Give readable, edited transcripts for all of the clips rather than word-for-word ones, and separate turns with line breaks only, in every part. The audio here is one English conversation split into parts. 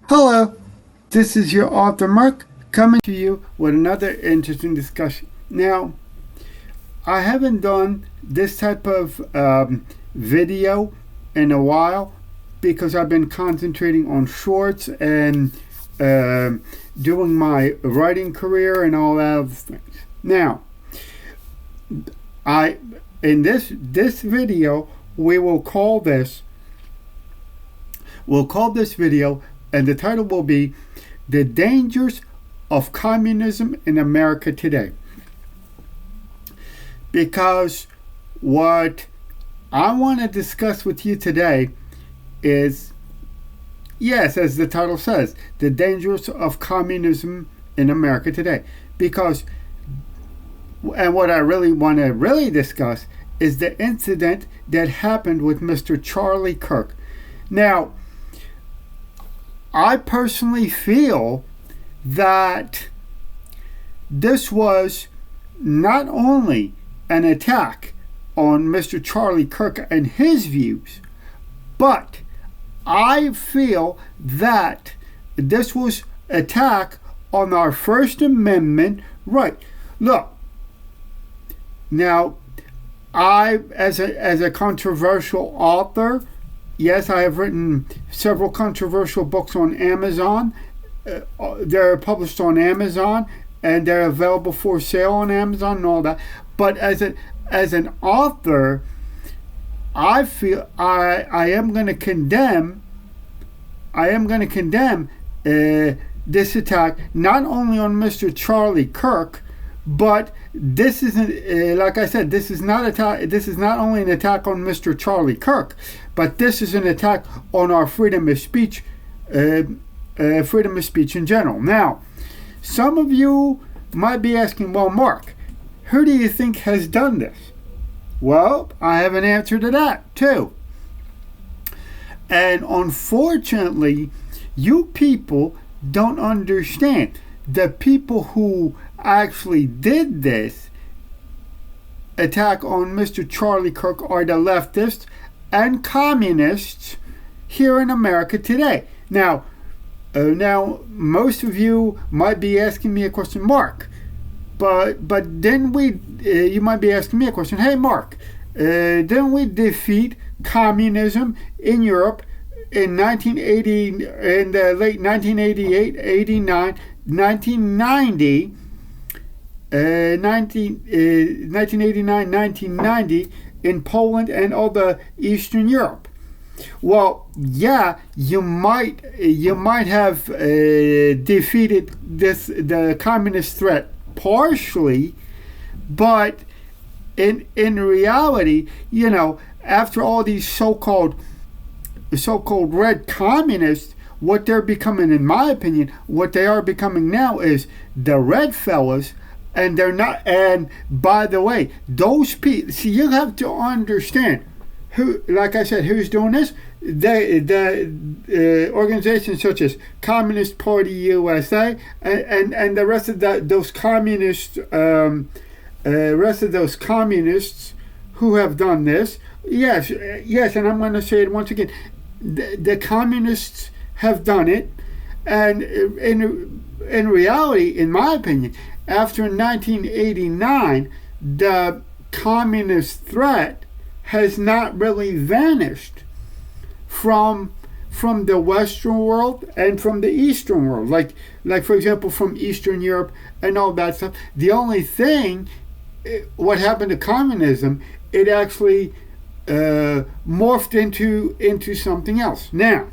Hello, this is your author Mark coming to you with another interesting discussion. Now, I haven't done this type of video in a while because I've been concentrating on shorts and doing my writing career and all that other things. Now, I in this video we'll call this video, and the title will be The Dangers of Communism in America Today. Because what I want to discuss with you today is, yes, as the title says, the dangers of communism in America today. Because, and what I really want to discuss is the incident that happened with Mr. Charlie Kirk. Now, I personally feel that this was not only an attack on Mr. Charlie Kirk and his views, but I feel that this was an attack on our First Amendment right. Look, now, I, as a controversial author, yes, I have written several controversial books on Amazon. They're published on Amazon, and they're available for sale on Amazon and all that. But as an author, I feel I am going to condemn. This attack not only on Mr. Charlie Kirk, but this isn't, like I said, this is not only an attack on Mr. Charlie Kirk, but this is an attack on our freedom of speech in general. Now, some of you might be asking, well, Mark, who do you think has done this? Well, I have an answer to that too. And unfortunately, you people don't understand. The people who actually did this attack on Mr. Charlie Kirk are the leftists and communists here in America today. Now, most of you might be asking me a question, Mark. But then you might be asking me a question. Hey, Mark, didn't we defeat communism in Europe in 1980, in the late 1988, 89, 1990, 1989, 1990 in Poland and all the Eastern Europe? Well, yeah, you might have defeated the communist threat partially, but in reality, after all these so-called red communists, what they're becoming, in my opinion, what they are becoming now is the red fellas, and they're not. And by the way, those people. See, you have to understand who, like I said, who's doing this. The organizations such as Communist Party USA and the rest of those communists, who have done this. Yes, and I'm going to say it once again. The communists have done it, and in reality, in my opinion, after 1989, the communist threat has not really vanished from the Western world and from the Eastern world, like for example from Eastern Europe and all that stuff. The only thing, what happened to communism, it actually morphed into something else. Now,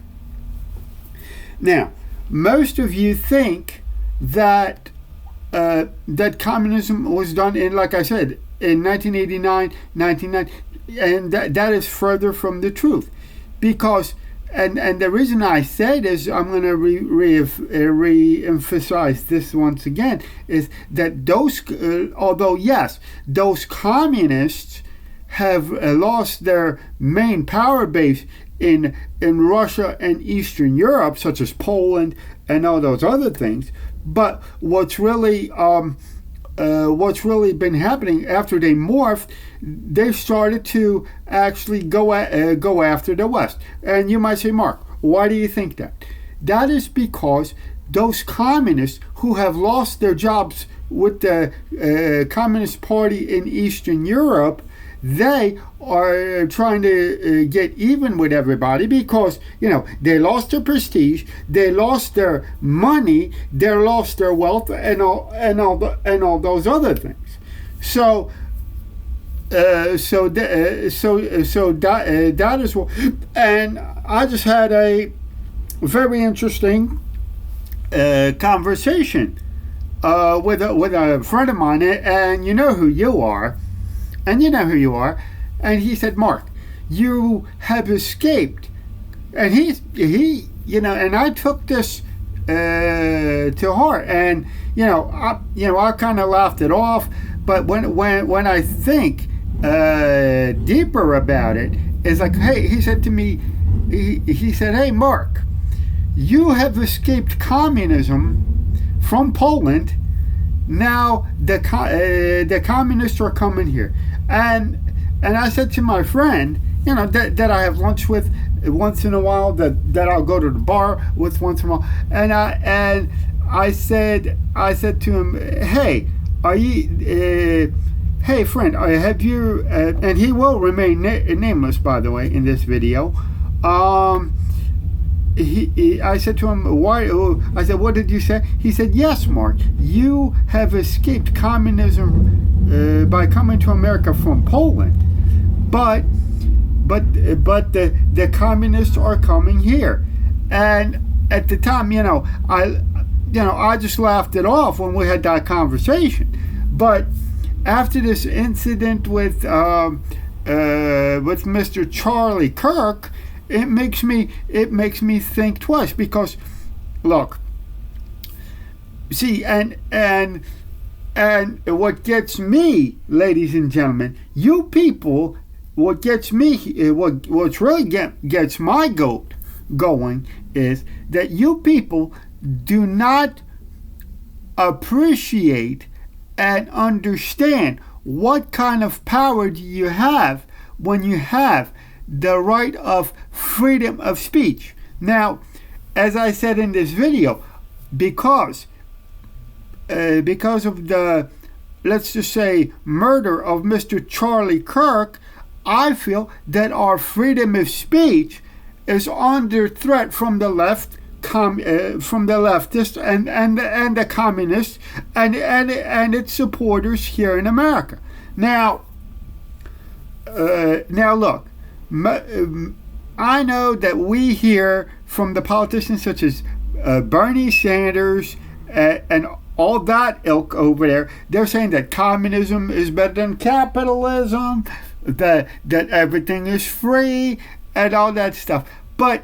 most of you think that communism was done in, like I said, in 1989, 1990, and that is further from the truth, because and the reason I say this, I'm going to re-emphasize this once again, is that those, although yes, those communists have lost their main power base in Russia and Eastern Europe, such as Poland and all those other things, but what's really been happening after they morphed, they started to actually go after the West. And you might say, Mark, why do you think that? that is because those communists who have lost their jobs with the Communist Party in Eastern Europe, they are trying to get even with everybody because, they lost their prestige, they lost their money, they lost their wealth, and all those other things. So that is what. And I just had a very interesting conversation with a friend of mine, and you know who you are. And and he said, Mark, you have escaped. And he and I took this to heart, and I kind of laughed it off. But when I think deeper about it, it's like, hey, he said to me, he said, hey, Mark, you have escaped communism from Poland. Now the communists are coming here, and I said to my friend, that I have lunch with once in a while, that I'll go to the bar with once in a while, and I said to him, hey, are you? Hey friend, have you? And he will remain nameless, by the way, in this video. I said to him, why? I said, what did you say? He said, yes, Mark, you have escaped communism by coming to America from Poland, but the communists are coming here. And at the time, I just laughed it off when we had that conversation. But after this incident with Mr. Charlie Kirk, it makes me think twice, because look, see, and what gets me, ladies and gentlemen, you people, what gets me, what's really gets my goat going is that you people do not appreciate and understand what kind of power do you have when you have the right of freedom of speech. Now, as I said in this video, because of the, let's just say, murder of Mr. Charlie Kirk, I feel that our freedom of speech is under threat from the left, from the leftists and the communists and its supporters here in America. Now look. I know that we hear from the politicians such as Bernie Sanders and all that ilk over there. They're saying that communism is better than capitalism, that everything is free and all that stuff. But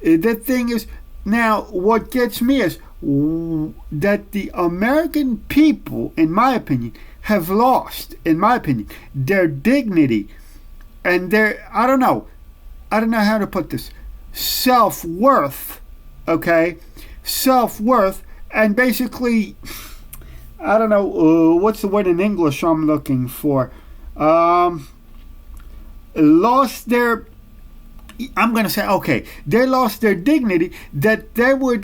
the thing is, now what gets me is that the American people, in my opinion, have lost, in my opinion, their dignity and their, I don't know how to put this, self-worth, okay? Self-worth, and basically, I don't know, what's the word in English I'm looking for? Lost their, I'm going to say, okay, they lost their dignity, that they would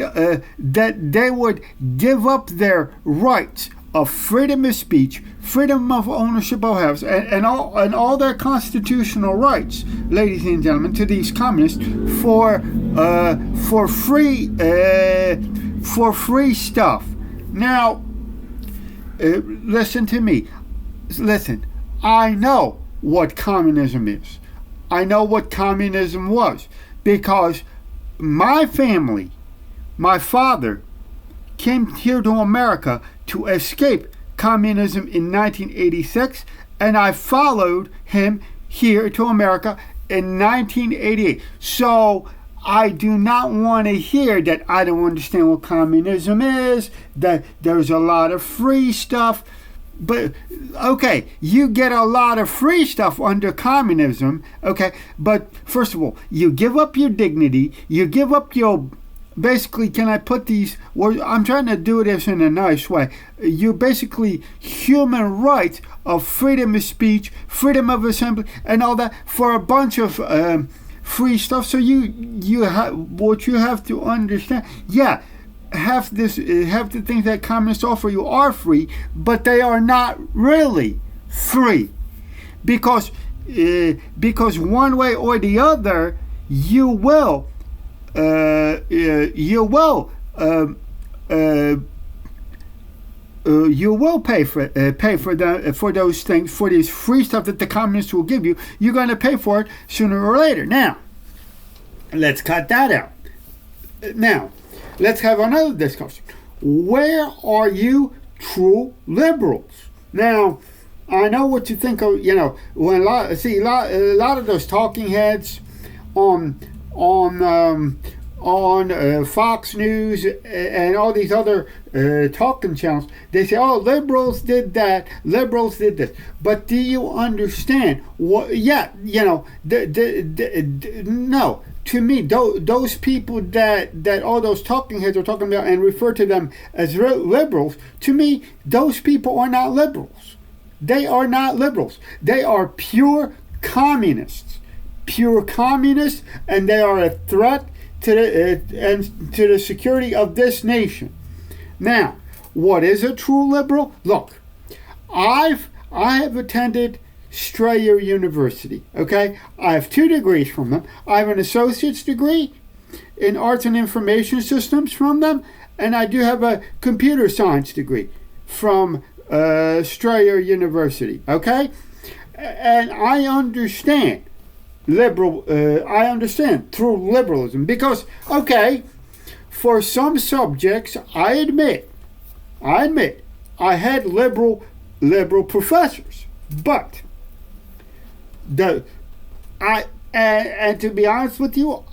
give up their rights of freedom of speech, freedom of ownership of house, and all their constitutional rights, ladies and gentlemen, to these communists for free stuff. Now, listen to me. Listen, I know what communism is. I know what communism was, because my family, my father, came here to America to escape communism in 1986, and I followed him here to America in 1988. So I do not want to hear that I don't understand what communism is, that there's a lot of free stuff. But, okay, you get a lot of free stuff under communism, okay? But, first of all, you give up your dignity, you give up your, basically, can I put these words, I'm trying to do this in a nice way. You basically, human rights of freedom of speech, freedom of assembly, and all that for a bunch of free stuff. So what you have to understand, yeah, half the things that communists offer you are free, but they are not really free, because one way or the other you will uh, you will uh, uh, you will pay for those things, for this free stuff that the communists will give you. You're going to pay for it sooner or later. Now, let's cut that out. Now, let's have another discussion. Where are you true liberals? Now, I know what you think of. When a lot of those talking heads on Fox News and all these other talking channels, they say, "Oh, liberals did that. Liberals did this." But do you understand what? Yeah, no. To me, those people that all those talking heads are talking about and refer to them as liberals, to me, those people are not liberals. They are not liberals. They are pure communists. Pure communists, and they are a threat to the security of this nation. Now, what is a true liberal? Look, I have attended Strayer University. Okay, I have 2 degrees from them. I have an associate's degree in arts and information systems from them, and I do have a computer science degree from Strayer University. Okay, and I understand I understand through liberalism, because for some subjects, I admit I had liberal professors, but and to be honest with you,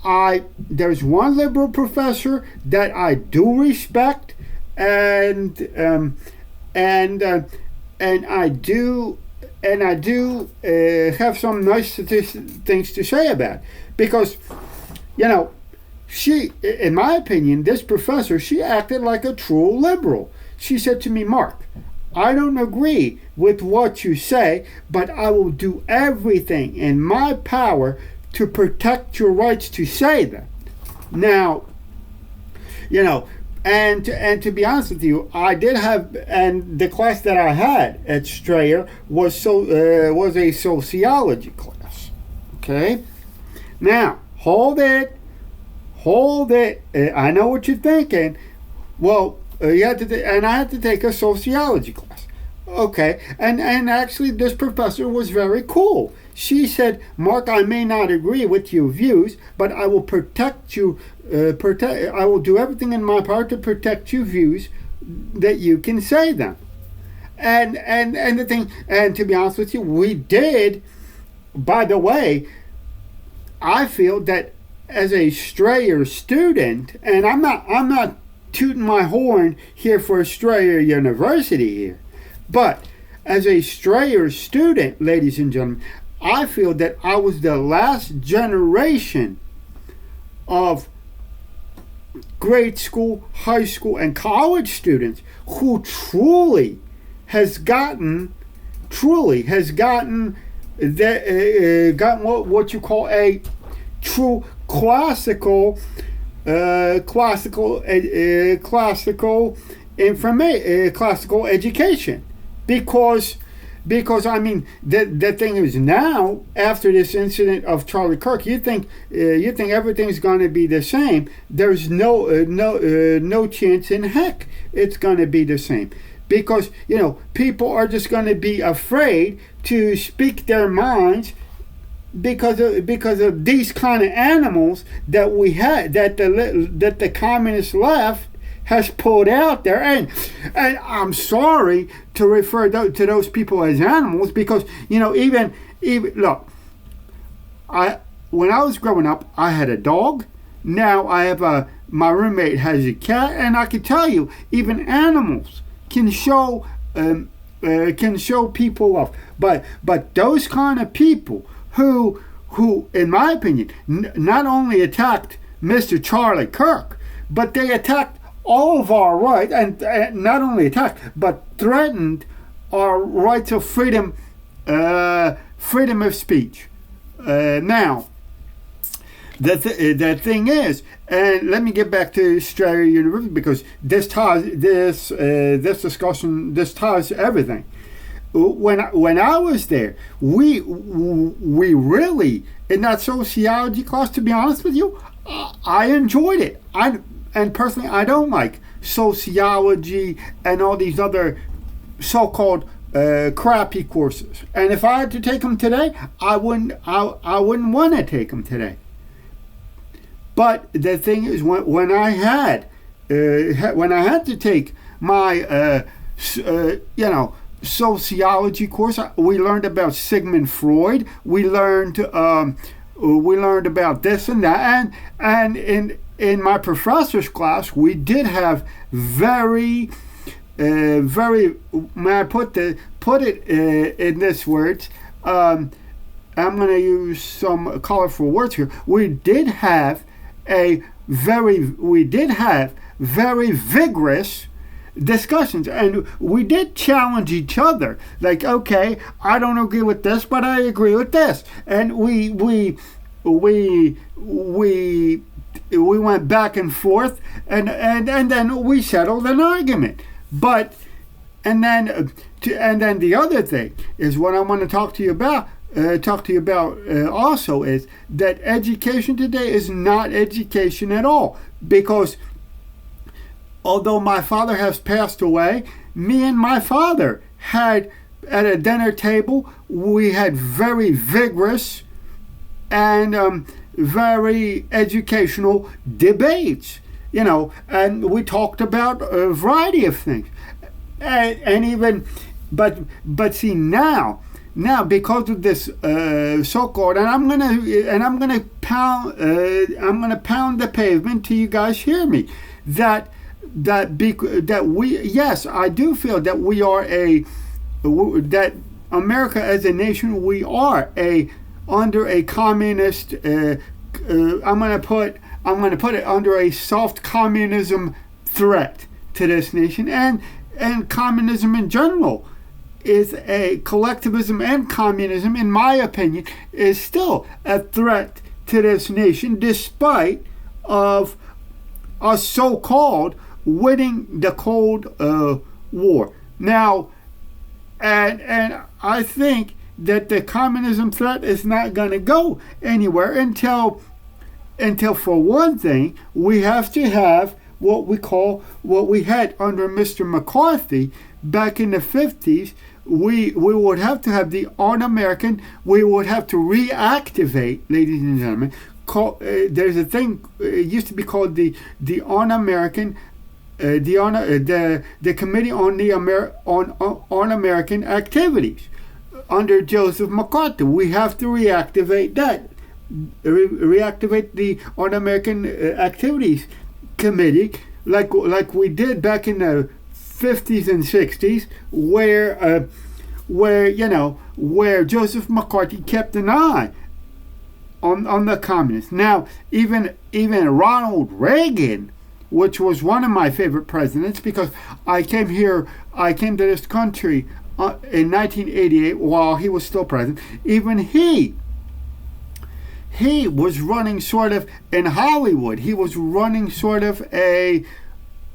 there's one liberal professor that I do respect, and I do have some nice things to say about it, because she, in my opinion, this professor, she acted like a true liberal. She said to me, "Mark, I don't agree with what you say, but I will do everything in my power to protect your rights to say that." Now, and to be honest with you, I did have, and the class that I had at Strayer was a sociology class. Okay, now hold it. I know what you're thinking. Well, I had to take a sociology class. Okay, and actually, this professor was very cool. She said, "Mark, I may not agree with your views, but I will protect you. I will do everything in my power to protect your views, that you can say them." And the thing, and to be honest with you, we did. By the way, I feel that as a Strayer student, and I'm not tooting my horn here for Strayer University here, but as a Strayer student, ladies and gentlemen, I feel that I was the last generation of grade school, high school, and college students who truly has gotten what you call a true classical education, because I mean the thing is, now after this incident of Charlie Kirk, you think everything's going to be the same. There's no chance in heck it's going to be the same, because people are just going to be afraid to speak their minds because of these kind of animals that we had, that the communist left has pulled out there, and I'm sorry to refer to those people as animals, because even look, when I was growing up, I had a dog. Now I have my roommate has a cat, and I can tell you, even animals can show people love, but those kind of people who in my opinion not only attacked Mr. Charlie Kirk, but they attacked all of our rights, and not only attacked but threatened our rights of freedom of speech. Now, the thing is, and let me get back to Strayer University, because this ties this discussion, this ties everything. When I was there, we really, in that sociology class, to be honest with you, I enjoyed it. And personally, I don't like sociology and all these other so-called crappy courses. And if I had to take them today, I wouldn't want to take them today. But the thing is, when I had to take my sociology course, we learned about Sigmund Freud. We learned about this and that, and in my professor's class, we did have very, may I put it in this words? I'm going to use some colorful words here. We did have very vigorous discussions, and we did challenge each other. Like, okay, I don't agree with this, but I agree with this, and we went back and forth, and then we settled an argument. But and then the other thing is what I want to talk to you about. Also is that education today is not education at all, because although my father has passed away, me and my father had at a dinner table, we had very vigorous and very educational debates, and we talked about a variety of things, and even, but see now because of this so-called, and I'm gonna pound the pavement till you guys hear me, that we, yes, I do feel that we are that America as a nation, we are under a communist. I'm gonna put it under a soft communism threat to this nation, and communism in general is a collectivism, and communism, in my opinion, is still a threat to this nation, despite of us so-called winning the Cold War. Now, and I think that the communism threat is not going to go anywhere until for one thing, we have to have what we had under Mr. McCarthy back in the 50s. We would have to have the un-American. We would have to reactivate, ladies and gentlemen. There's a thing. It used to be called the un-American, the Committee on the on American Activities under Joseph McCarthy. We have to reactivate that. Reactivate the un-American Activities Committee, like we did back in the 50s and 60s, where Joseph McCarthy kept an eye on the communists. Now, even Ronald Reagan, which was one of my favorite presidents, because I came to this country in 1988 while he was still president. Even he was running sort of in Hollywood. He was running sort of a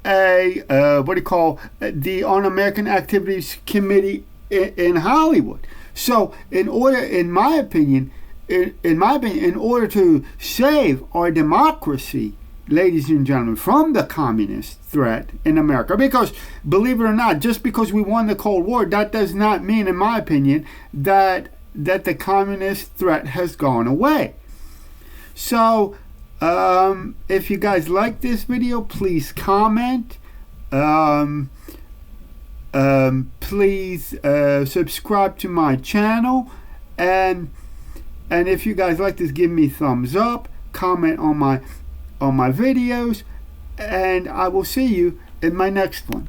the Un-American Activities Committee in Hollywood. So in my opinion, in order to save our democracy, ladies and gentlemen, from the communist threat in America, because believe it or not, just because we won the Cold War, that does not mean, in my opinion, that the communist threat has gone away. So if you guys like this video, please comment. Please subscribe to my channel, and if you guys like this, give me thumbs up, comment on my videos, and I will see you in my next one.